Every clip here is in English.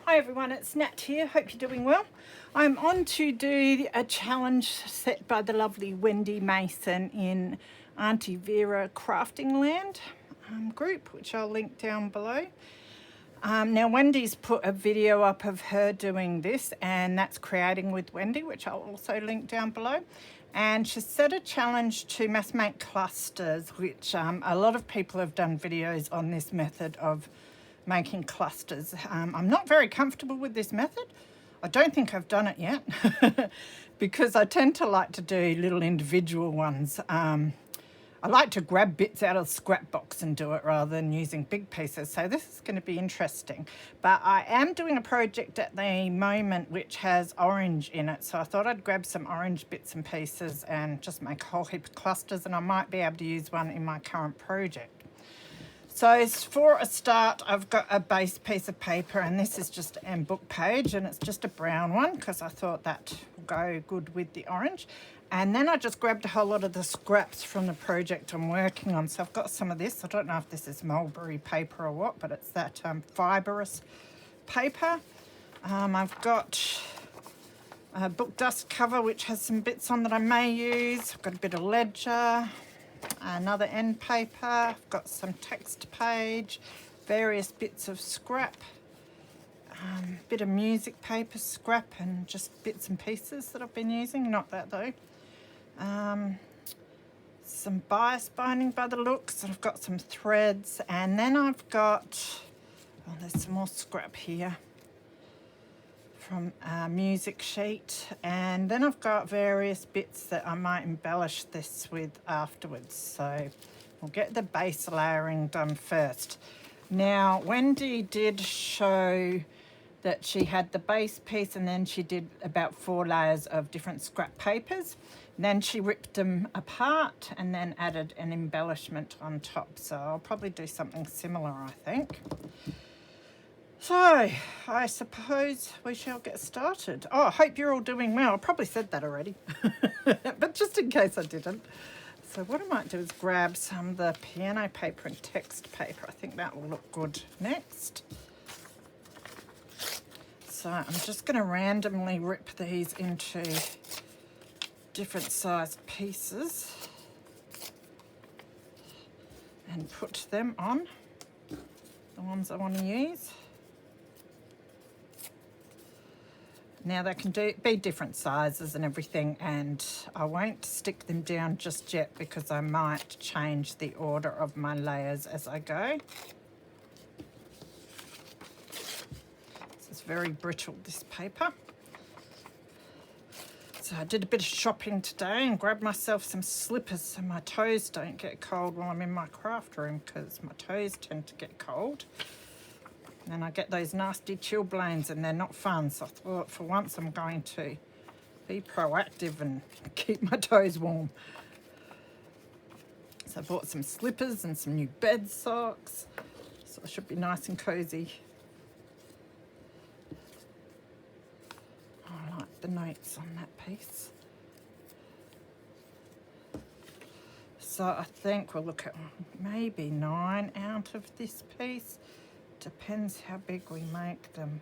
Hi everyone, it's Nat here. Hope you're doing well. I'm on to do a challenge set by the lovely Wendy Mason in Auntie Vera Crafting Land group, which I'll link down below. Now Wendy's put a video up of her doing this, and that's Creating with Wendy, which I'll also link down below. And she set a challenge to mass make clusters, which a lot of people have done videos on this method of making clusters. I'm not very comfortable with this method. I don't think I've done it yet because I tend to like to do little individual ones. I like to grab bits out of the scrap box and do it rather than using big pieces. So this is going to be interesting. But I am doing a project at the moment which has orange in it. So I thought I'd grab some orange bits and pieces and just make a whole heap of clusters, and I might be able to use one in my current project. So for a start, I've got a base piece of paper, and this is just an book page, and it's just a brown one because I thought that would go good with the orange. And then I just grabbed a whole lot of the scraps from the project I'm working on. So I've got some of this. I don't know if this is mulberry paper or what, but it's that fibrous paper. I've got a book dust cover which has some bits on that I may use. I've got a bit of ledger, another end paper, I've got some text page, various bits of scrap, bit of music paper scrap, and just bits and pieces that I've been using, not that though. Some bias binding by the looks, and I've got some threads, and then I've got, oh, there's some more scrap here from a music sheet, and then I've got various bits that I might embellish this with afterwards. So we'll get the base layering done first. Now Wendy did show that she had the base piece, and then she did about 4 layers of different scrap papers. Then she ripped them apart and then added an embellishment on top. So I'll probably do something similar, I think. So I suppose we shall get started. Oh, I hope you're all doing well. I probably said that already, but just in case I didn't. So what I might do is grab some of the piano paper and text paper. I think that will look good next. So I'm just going to randomly rip these into different sized pieces and put them on the ones I want to use. Now they can be different sizes and everything, and I won't stick them down just yet because I might change the order of my layers as I go. This is very brittle, this paper. So I did a bit of shopping today and grabbed myself some slippers so my toes don't get cold while I'm in my craft room, because my toes tend to get cold. And I get those nasty chilblains and they're not fun. So I thought for once I'm going to be proactive and keep my toes warm. So I bought some slippers and some new bed socks. So I should be nice and cozy. I like the notes on that piece. So I think we'll look at maybe 9 out of this piece. Depends how big we make them.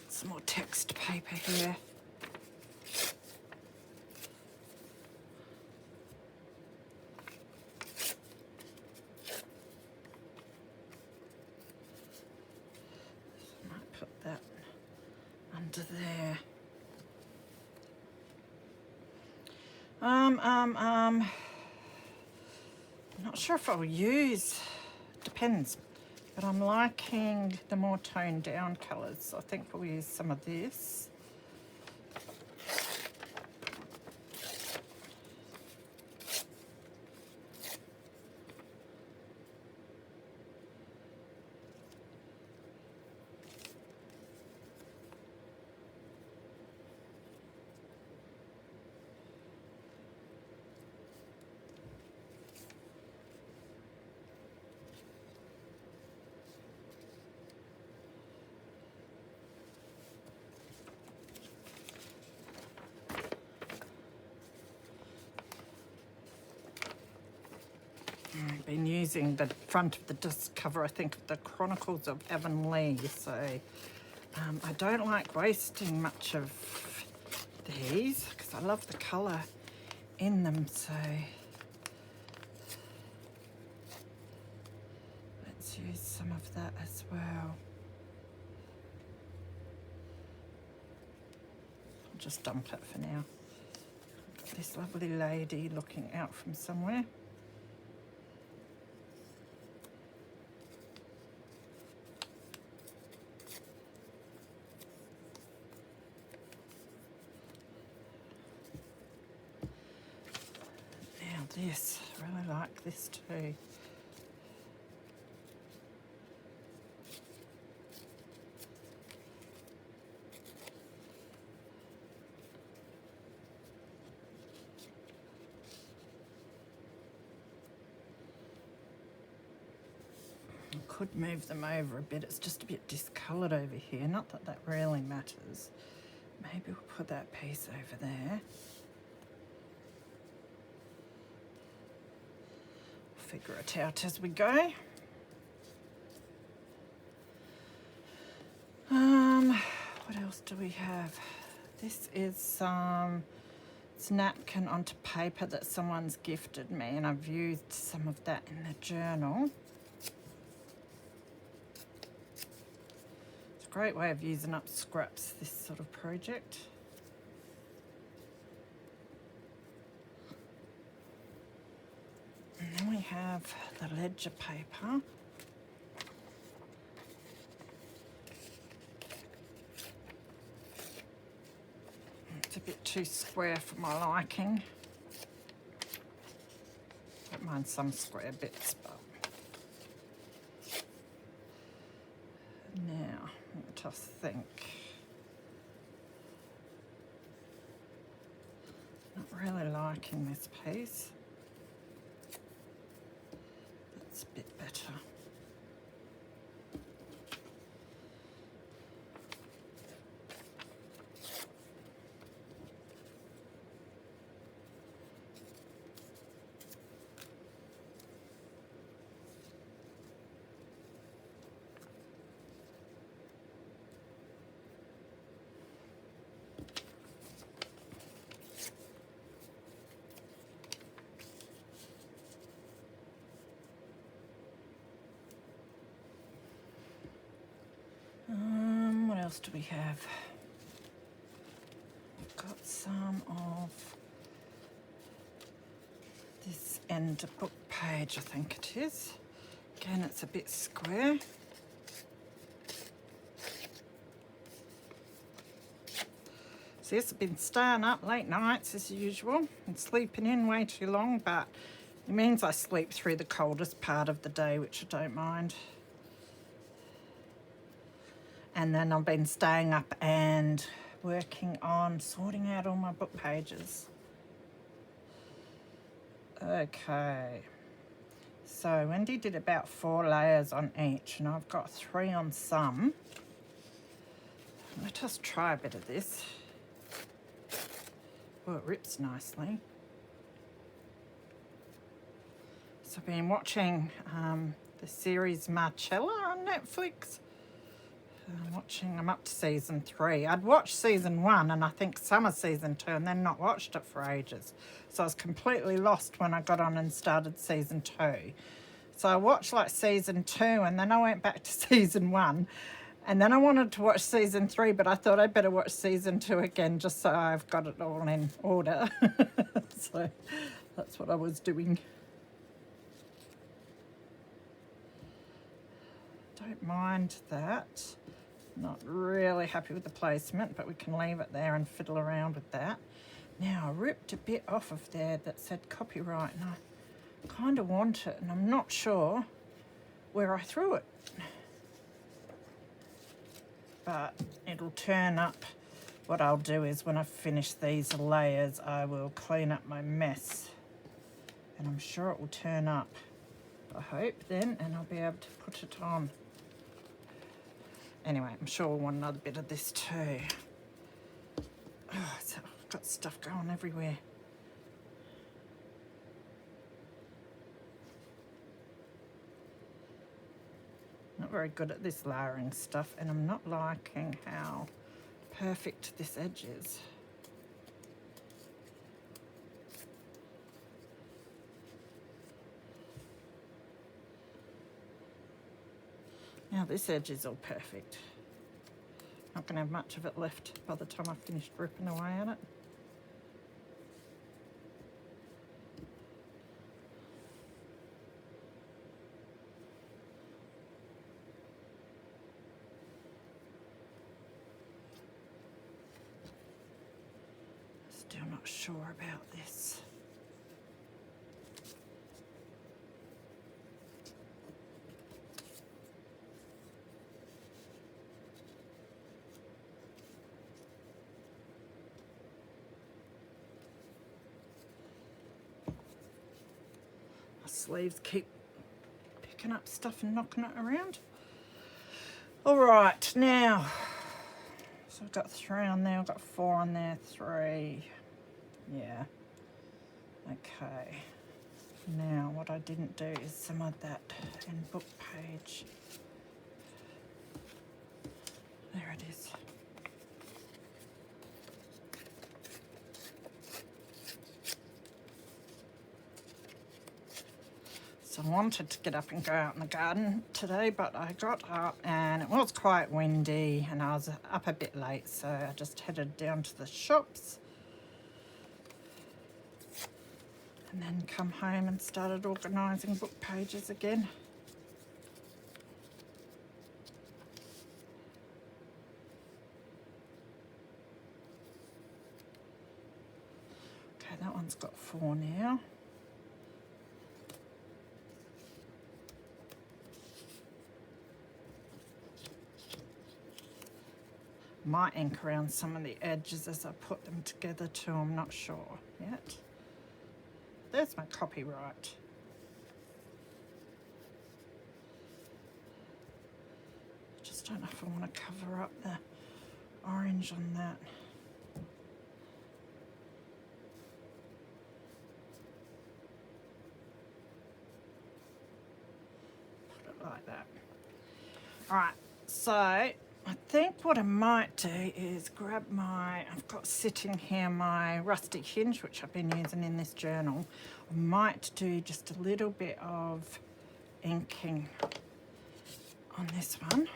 Some more text paper here. I might put that under there. I'm not sure if I'll use, depends, but I'm liking the more toned down colours, so I think we'll use some of this. I've been using the front of the disc cover, I think, of the Chronicles of Avonlea, so I don't like wasting much of these because I love the colour in them, so let's use some of that as well. I'll just dump it for now. Got this lovely lady looking out from somewhere. This, I really like this too. I could move them over a bit, it's just a bit discoloured over here, not that that really matters. Maybe we'll put that piece over there. Figure it out as we go. What else do we have? This is it's napkin onto paper that someone's gifted me, and I've used some of that in the journal. It's a great way of using up scraps, this sort of project. And then we have the ledger paper. It's a bit too square for my liking. Don't mind some square bits, but now let us think. Not really liking this piece. That's a bit better. What else do we have? We've got some of this end book page, I think it is. Again, it's a bit square. So yes, I've been staying up late nights as usual and sleeping in way too long, but it means I sleep through the coldest part of the day, which I don't mind. And then I've been staying up and working on sorting out all my book pages. Okay, so Wendy did about 4 layers on each, and I've got 3 on some. Let us try a bit of this. Oh, it rips nicely. So I've been watching the series Marcella on Netflix. I'm up to season 3. I'd watched season 1 and I think some of season 2 and then not watched it for ages. So I was completely lost when I got on and started season 2. So I watched like season 2 and then I went back to season 1 and then I wanted to watch season 3, but I thought I'd better watch season 2 again just so I've got it all in order. So that's what I was doing. Don't mind that. Not really happy with the placement, but we can leave it there and fiddle around with that. Now, I ripped a bit off of there that said copyright, and I kind of want it, and I'm not sure where I threw it. But it'll turn up. What I'll do is when I finish these layers, I will clean up my mess. And I'm sure it will turn up, I hope then, and I'll be able to put it on. Anyway, I'm sure we'll want another bit of this too. Oh, so I've got stuff going everywhere. not very good at this layering stuff, and I'm not liking how perfect this edge is. Now this edge is all perfect. Not going to have much of it left by the time I finished ripping away at it. Still not sure about this. Sleeves keep picking up stuff and knocking it around. All right, now, so I've got 3 on there, I've got 4 on there, 3, yeah, okay. Now, what I didn't do is some of that in book page. There it is. I wanted to get up and go out in the garden today, but I got up and it was quite windy and I was up a bit late, so I just headed down to the shops and then come home and started organising book pages again. Okay, that one's got 4 now. Might ink around some of the edges as I put them together too, I'm not sure yet. There's my copyright. Just don't know if I want to cover up the orange on that. Put it like that. Alright, so I think what I might do is grab I've got sitting here my rusty hinge, which I've been using in this journal. I might do just a little bit of inking on this one.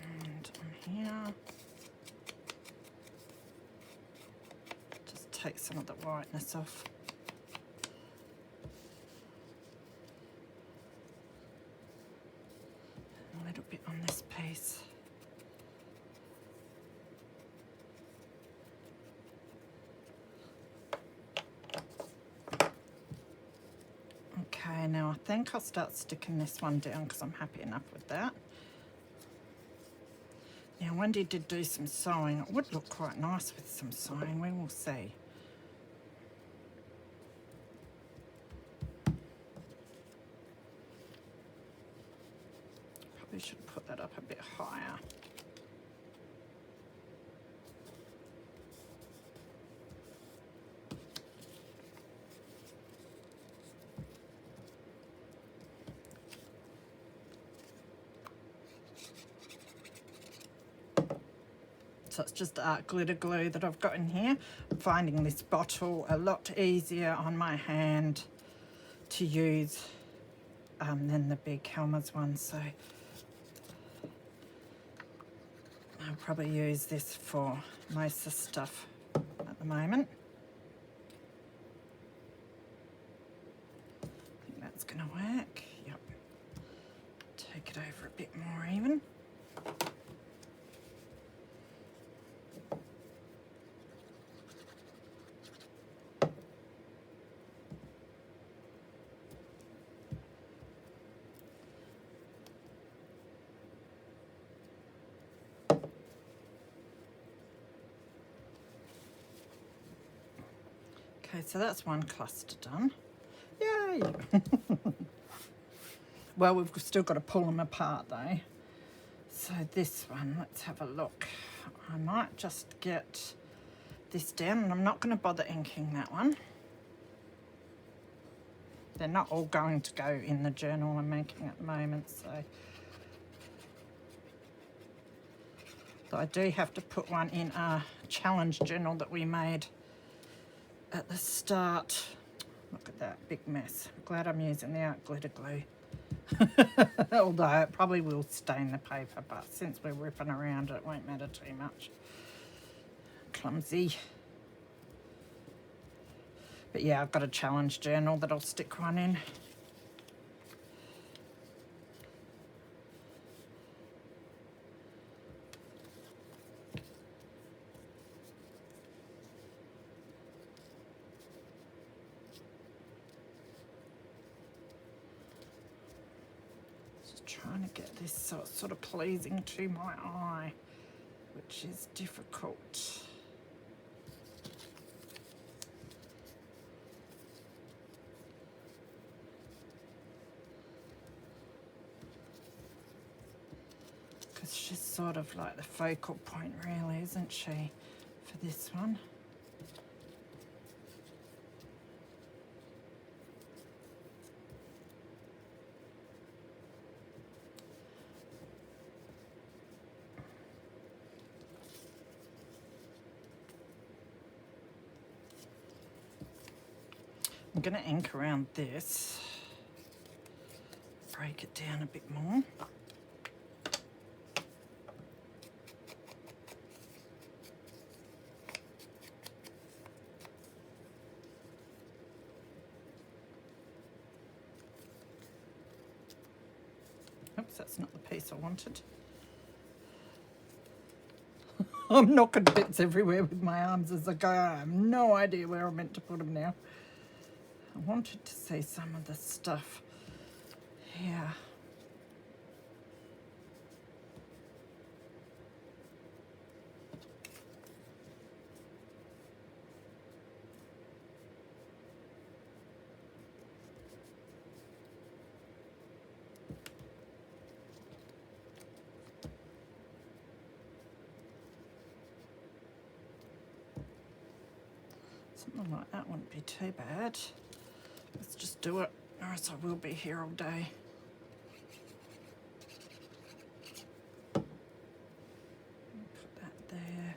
And on here. Take some of the whiteness off. A little bit on this piece. Okay, now I think I'll start sticking this one down because I'm happy enough with that. Now Wendy did do some sewing. It would look quite nice with some sewing, we will see. Probably should put that up a bit higher. So it's just art glitter glue that I've got in here. I'm finding this bottle a lot easier on my hand to use than the big Helmer's one, so I'll probably use this for most of the stuff at the moment. I think that's going to work. Yep. Take it over a bit more even. Okay, so that's one cluster done. Yay! Well, we've still got to pull them apart though. So So this one, let's have a look. I might just get this down, and I'm not going to bother inking that one. They're not all going to go in the journal I'm making at the moment, so I do have to put one in a challenge journal that we made at the start. Look at that big mess. Glad I'm using the art glitter glue. Although it probably will stain the paper, but since we're ripping around it won't matter too much. Clumsy. But yeah, I've got a challenge journal that I'll stick one in. Just trying to get this so it's sort of pleasing to my eye, which is difficult. She's sort of like the focal point, really, isn't she, for this one? I'm going to ink around this, break it down a bit more. Oops, that's not the piece I wanted. I'm knocking bits everywhere with my arms as I go. I have no idea where I'm meant to put them now. I wanted to see some of the stuff here. Something like that wouldn't be too bad. Let's just do it, or else I will be here all day. Put that there.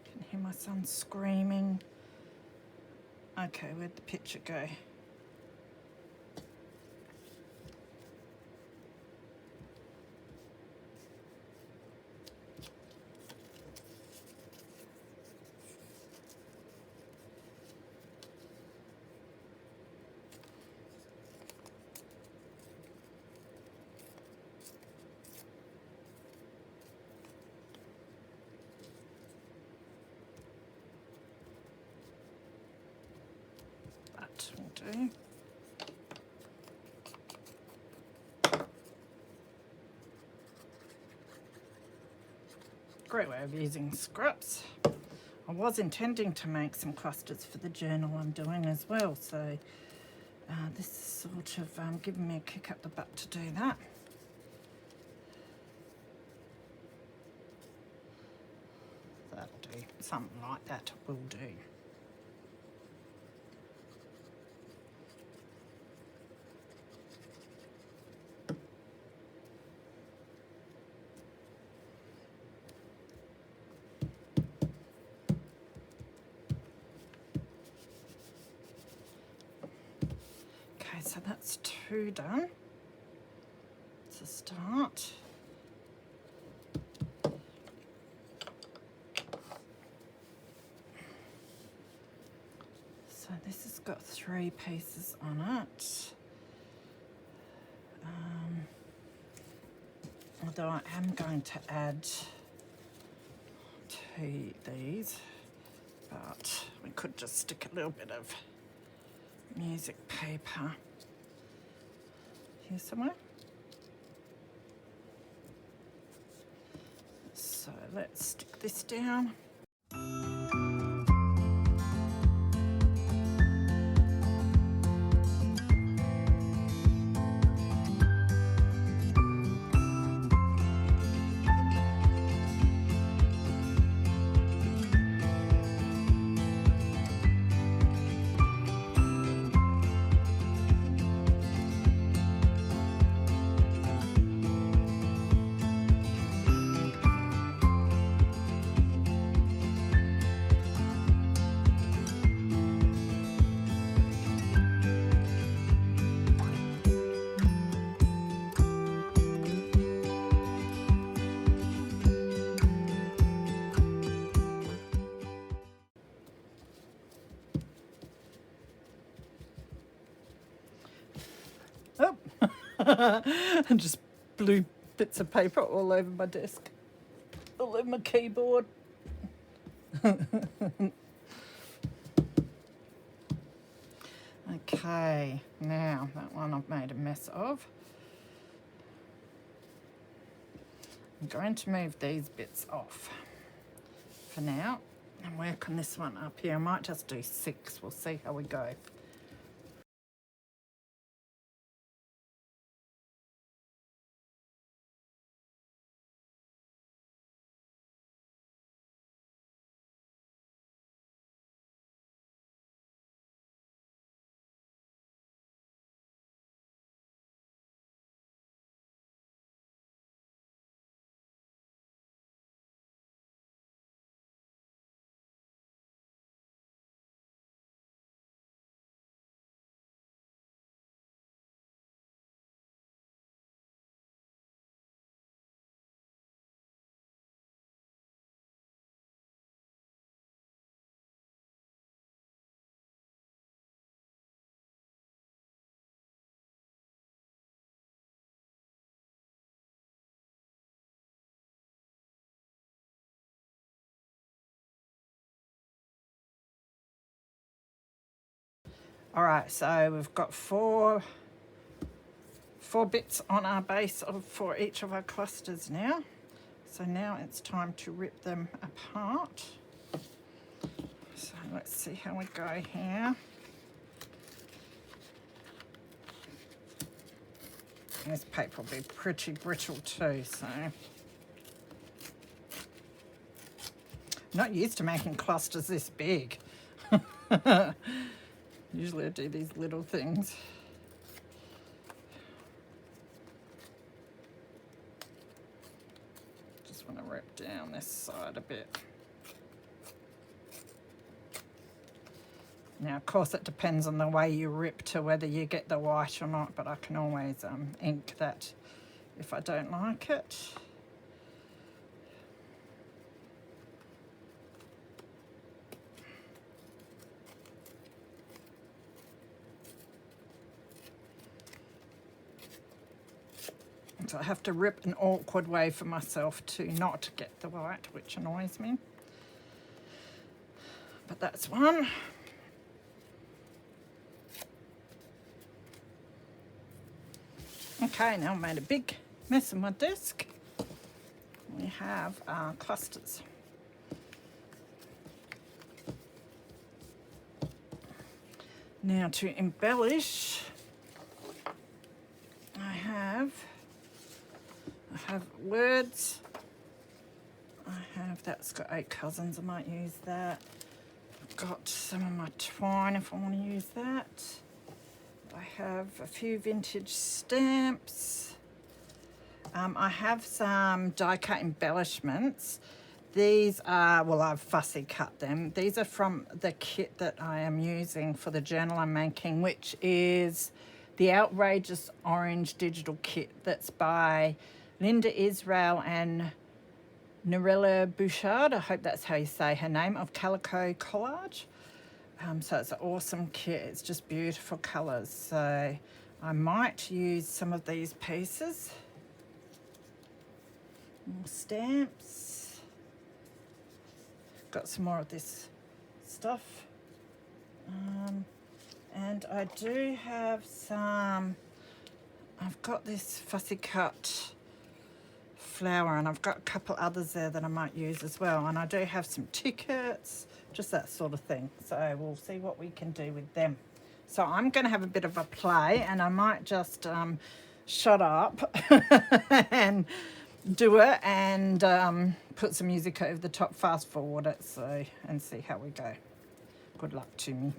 Can hear my son screaming. Okay, where'd the picture go? Will do. Great way of using scraps. I was intending to make some clusters for the journal I'm doing as well, so this is sort of giving me a kick up the butt to do that. That'll do. Something like that will do. So that's 2 done. It's a start. So this has got 3 pieces on it. Although I am going to add to these, but we could just stick a little bit of music paper here somewhere. So let's stick this down. and just blue bits of paper all over my desk, all over my keyboard. Okay, now that one I've made a mess of. I'm going to move these bits off for now and work on this one up here. I might just do 6, we'll see how we go. All right, so we've got four bits on our base for each of our clusters now. So now it's time to rip them apart. So let's see how we go here. This paper will be pretty brittle too, so. I'm not used to making clusters this big. Usually I do these little things. Just want to rip down this side a bit. Now, of course, it depends on the way you rip to whether you get the white or not, but I can always ink that if I don't like it. So I have to rip an awkward way for myself to not get the white, which annoys me. But that's one. Okay, now I've made a big mess of my desk. We have our clusters. Now to embellish, I have words. That's got 8 cousins, I might use that. I've got some of my twine if I want to use that. I have a few vintage stamps. I have some die cut embellishments. These are, well, I've fussy cut them. These are from the kit that I am using for the journal I'm making, which is the Outrageous Orange Digital Kit. That's by Linda Israel and Norella Bouchard. I hope that's how you say her name, of Calico Collage. So it's an awesome kit. It's just beautiful colours. So I might use some of these pieces. More stamps. Got some more of this stuff. And I do have some, I've got this fussy cut flower, and I've got a couple others there that I might use as well. And I do have some tickets, just that sort of thing. So we'll see what we can do with them. So I'm going to have a bit of a play, and I might just shut up and do it and put some music over the top, fast forward it, so, and see how we go. Good luck to me.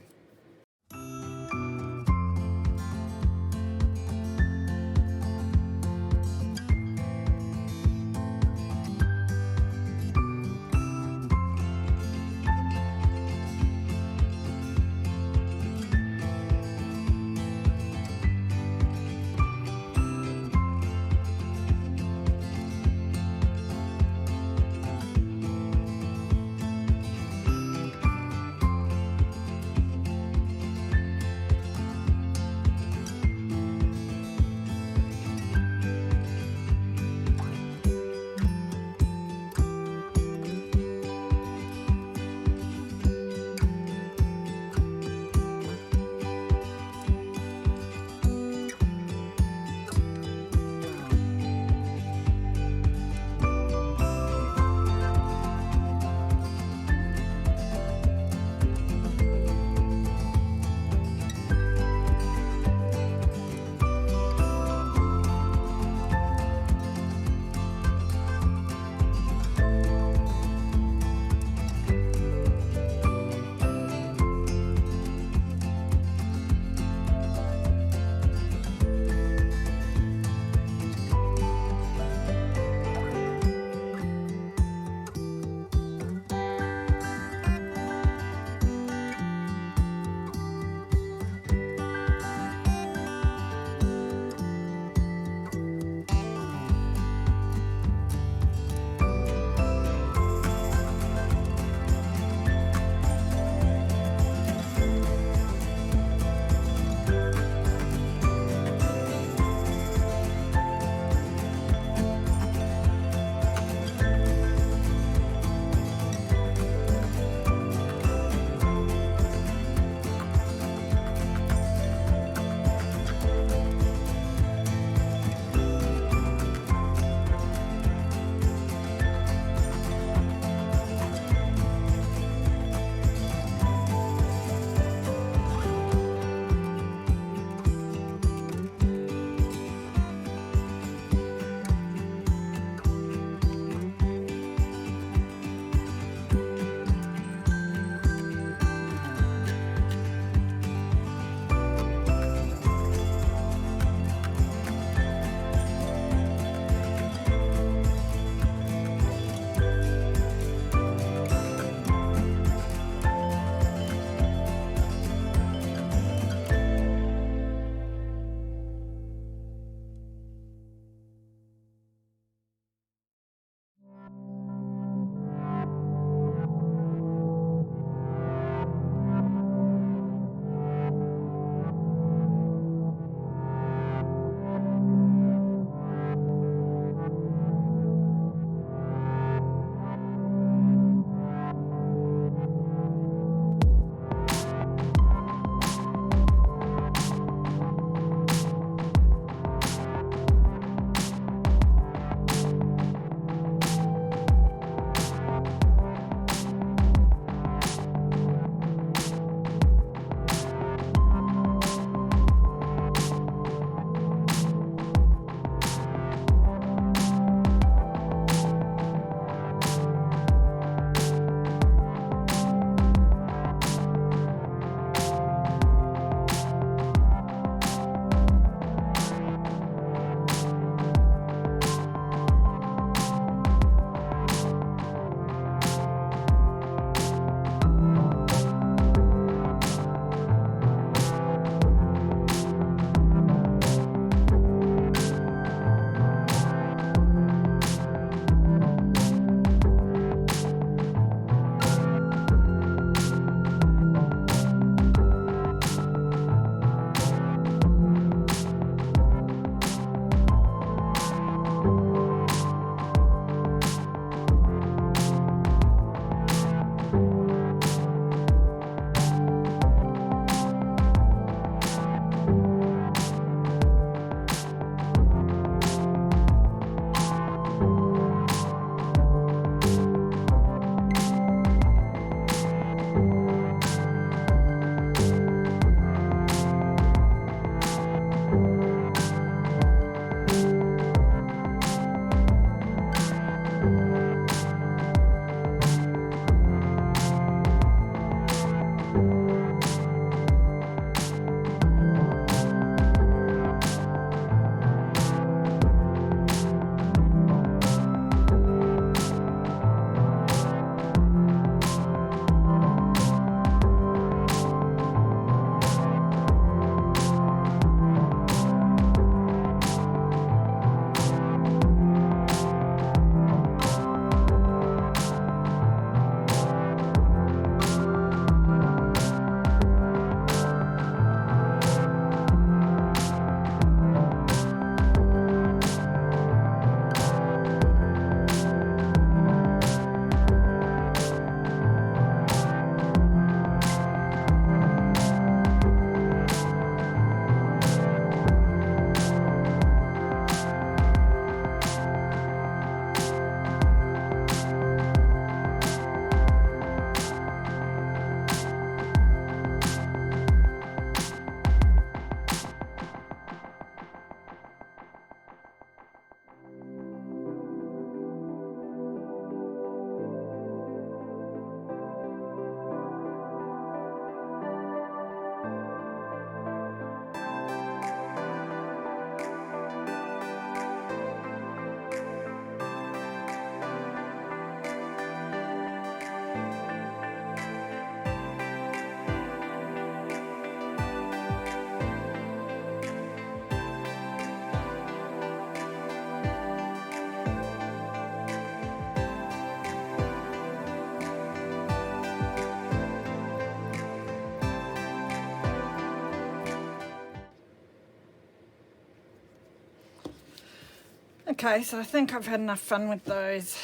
Okay, so I think I've had enough fun with those.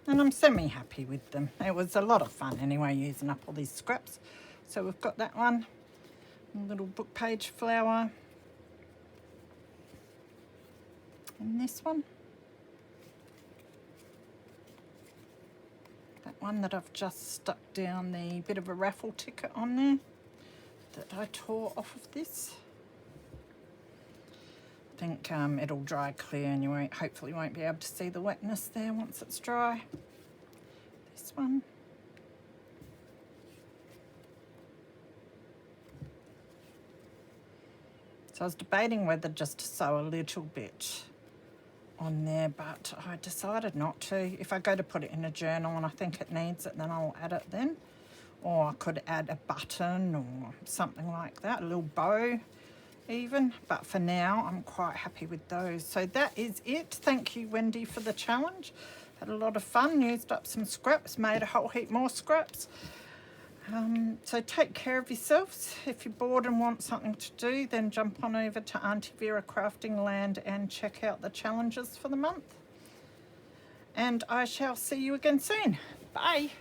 And I'm semi-happy with them. It was a lot of fun anyway, using up all these scraps. So we've got that one, a little book page flower. And this one. That one that I've just stuck down the bit of a raffle ticket on there that I tore off of this. I think it'll dry clear and you hopefully won't be able to see the wetness there once it's dry. This one. So I was debating whether just to sew a little bit on there, but I decided not to. If I go to put it in a journal and I think it needs it, then I'll add it then. Or I could add a button or something like that, a little bow even. But for now, I'm quite happy with those. So that is it. Thank you, Wendy, for the challenge. Had a lot of fun, used up some scraps, made a whole heap more scraps. So take care of yourselves. If you're bored and want something to do, then jump on over to Auntie Vera Crafting Land and check out the challenges for the month. And I shall see you again soon. Bye.